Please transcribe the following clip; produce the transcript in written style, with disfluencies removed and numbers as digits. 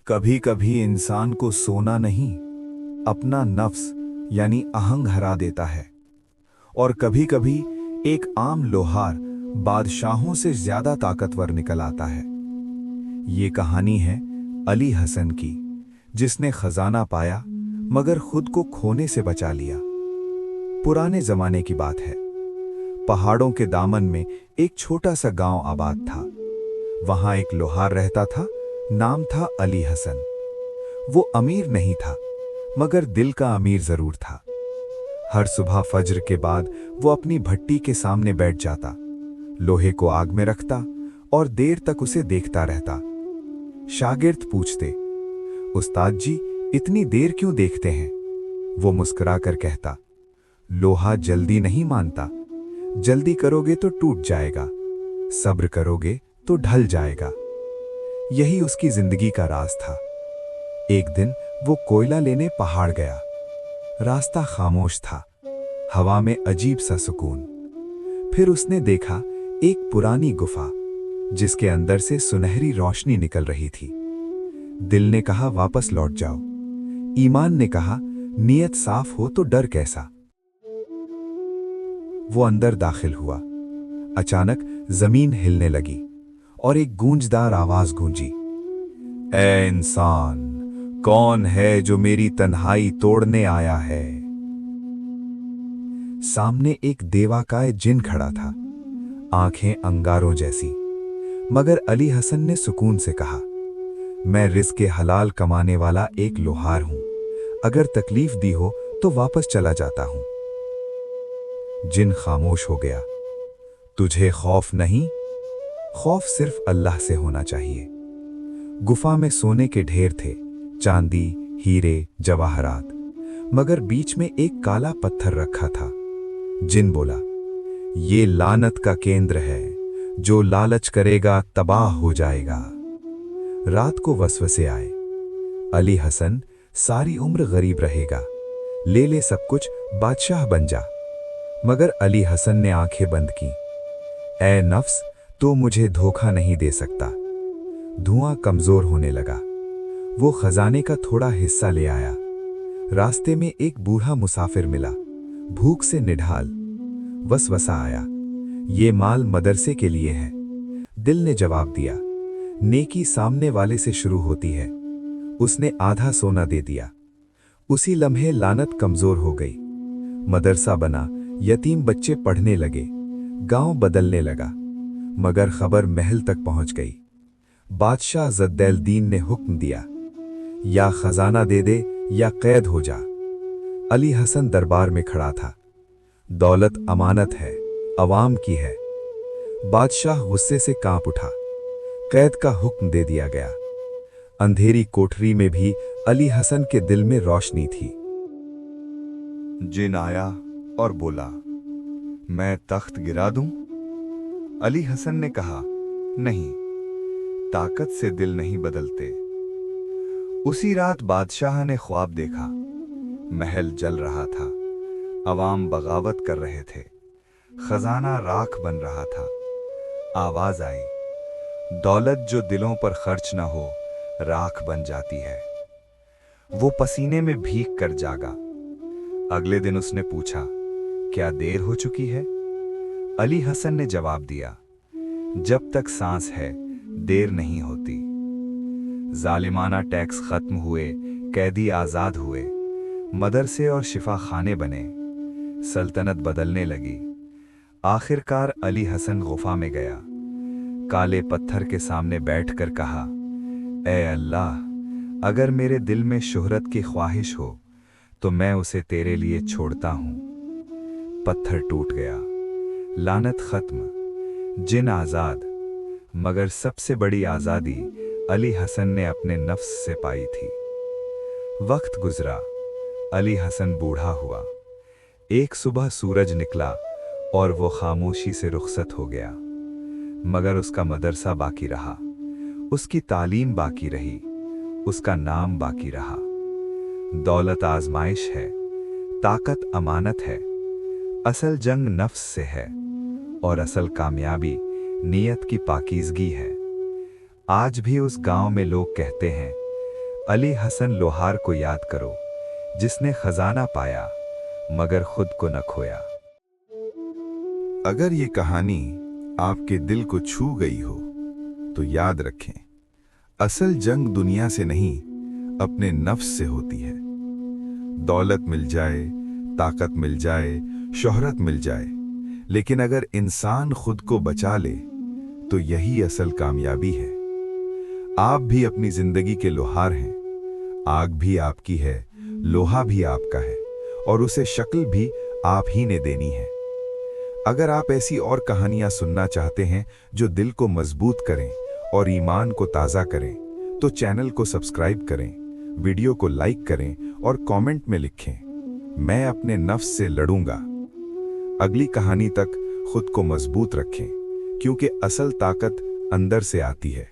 कभी कभी इंसान को सोना नहीं, अपना नफ्स यानी अहंग हरा देता है। और कभी कभी एक आम लोहार बादशाहों से ज्यादा ताकतवर निकल आता है। ये कहानी है अली हसन की, जिसने खजाना पाया मगर खुद को खोने से बचा लिया। पुराने जमाने की बात है। पहाड़ों के दामन में एक छोटा सा गांव आबाद था। वहां एक लोहार रहता था, नाम था अली हसन। वो अमीर नहीं था, मगर दिल का अमीर जरूर था। हर सुबह फज्र के बाद वो अपनी भट्टी के सामने बैठ जाता, लोहे को आग में रखता और देर तक उसे देखता रहता। शागिर्द पूछते, उस्ताद जी इतनी देर क्यों देखते हैं? वो मुस्कुरा कर कहता, लोहा जल्दी नहीं मानता। जल्दी करोगे तो टूट जाएगा, सब्र करोगे तो ढल जाएगा। यही उसकी जिंदगी का राज था। एक दिन वो कोयला लेने पहाड़ गया। रास्ता खामोश था, हवा में अजीब सा सुकून। फिर उसने देखा एक पुरानी गुफा, जिसके अंदर से सुनहरी रोशनी निकल रही थी। दिल ने कहा वापस लौट जाओ। ईमान ने कहा नियत साफ हो तो डर कैसा। वो अंदर दाखिल हुआ। अचानक जमीन हिलने लगी और एक गूंजदार आवाज गूंजी, ऐ इंसान, कौन है जो मेरी तन्हाई तोड़ने आया है? सामने एक देवाकाय जिन खड़ा था, आंखें अंगारों जैसी। मगर अली हसन ने सुकून से कहा, मैं रिज़्क़ हलाल कमाने वाला एक लोहार हूं। अगर तकलीफ दी हो तो वापस चला जाता हूं। जिन खामोश हो गया। तुझे खौफ नहीं? खौफ सिर्फ अल्लाह से होना चाहिए। गुफा में सोने के ढेर थे, चांदी, हीरे, जवाहरात, मगर बीच में एक काला पत्थर रखा था। जिन बोला, ये लानत का केंद्र है, जो लालच करेगा तबाह हो जाएगा। रात को वसवसे आए, अली हसन सारी उम्र गरीब रहेगा, ले ले सब कुछ, बादशाह बन जा। मगर अली हसन ने आंखें बंद की। ऐ नफ्स, तो मुझे धोखा नहीं दे सकता। धुआं कमजोर होने लगा। वो खजाने का थोड़ा हिस्सा ले आया। रास्ते में एक बूढ़ा मुसाफिर मिला, भूख से निढाल। वसवसा आया, ये माल मदरसे के लिए है। दिल ने जवाब दिया, नेकी सामने वाले से शुरू होती है। उसने आधा सोना दे दिया। उसी लम्हे लानत कमजोर हो गई। मदरसा बना, यतीम बच्चे पढ़ने लगे, गांव बदलने लगा। मगर खबर महल तक पहुंच गई। बादशाह ज़द्दैल-दीन ने हुक्म दिया, या खजाना दे दे या कैद हो जा। अली हसन दरबार में खड़ा था। दौलत अमानत है, अवाम की है। बादशाह गुस्से से कांप उठा। कैद का हुक्म दे दिया गया। अंधेरी कोठरी में भी अली हसन के दिल में रोशनी थी। जिन आया और बोला, मैं तख्त गिरा दूं? अली हसन ने कहा, नहीं, ताकत से दिल नहीं बदलते। उसी रात बादशाह ने ख्वाब देखा। महल जल रहा था, अवाम बगावत कर रहे थे, खजाना राख बन रहा था। आवाज आई, दौलत जो दिलों पर खर्च न हो, राख बन जाती है। वो पसीने में भीग कर जागा। अगले दिन उसने पूछा, क्या देर हो चुकी है? अली हसन ने जवाब दिया, जब तक सांस है देर नहीं होती। जालिमाना टैक्स खत्म हुए, कैदी आजाद हुए, मदरसे और शिफा खाने बने, सल्तनत बदलने लगी। आखिरकार अली हसन गुफा में गया। काले पत्थर के सामने बैठकर कहा, ऐ अल्लाह, अगर मेरे दिल में शोहरत की ख्वाहिश हो तो मैं उसे तेरे लिए छोड़ता हूं। पत्थर टूट गया, लानत खत्म, जिन आजाद। मगर सबसे बड़ी आजादी अली हसन ने अपने नफ्स से पाई थी। वक्त गुजरा, अली हसन बूढ़ा हुआ। एक सुबह सूरज निकला और वो खामोशी से रुखसत हो गया। मगर उसका मदरसा बाकी रहा, उसकी तालीम बाकी रही, उसका नाम बाकी रहा। दौलत आजमाइश है, ताकत अमानत है, असल जंग नफ्स से है। और असल कामयाबी नीयत की पाकीज़गी है। आज भी उस गांव में लोग कहते हैं, अली हसन लोहार को याद करो, जिसने खजाना पाया मगर खुद को न खोया। अगर ये कहानी आपके दिल को छू गई हो तो याद रखें, असल जंग दुनिया से नहीं, अपने नफ्स से होती है। दौलत मिल जाए, ताकत मिल जाए, शोहरत मिल जाए, लेकिन अगर इंसान खुद को बचा ले तो यही असल कामयाबी है। आप भी अपनी जिंदगी के लोहार हैं। आग भी आपकी है, लोहा भी आपका है, और उसे शक्ल भी आप ही ने देनी है। अगर आप ऐसी और कहानियां सुनना चाहते हैं जो दिल को मजबूत करें और ईमान को ताज़ा करें, तो चैनल को सब्सक्राइब करें, वीडियो को लाइक करें और कमेंट में लिखें, मैं अपने नफ्स से लड़ूंगा। अगली कहानी तक खुद को मजबूत रखें, क्योंकि असल ताकत अंदर से आती है।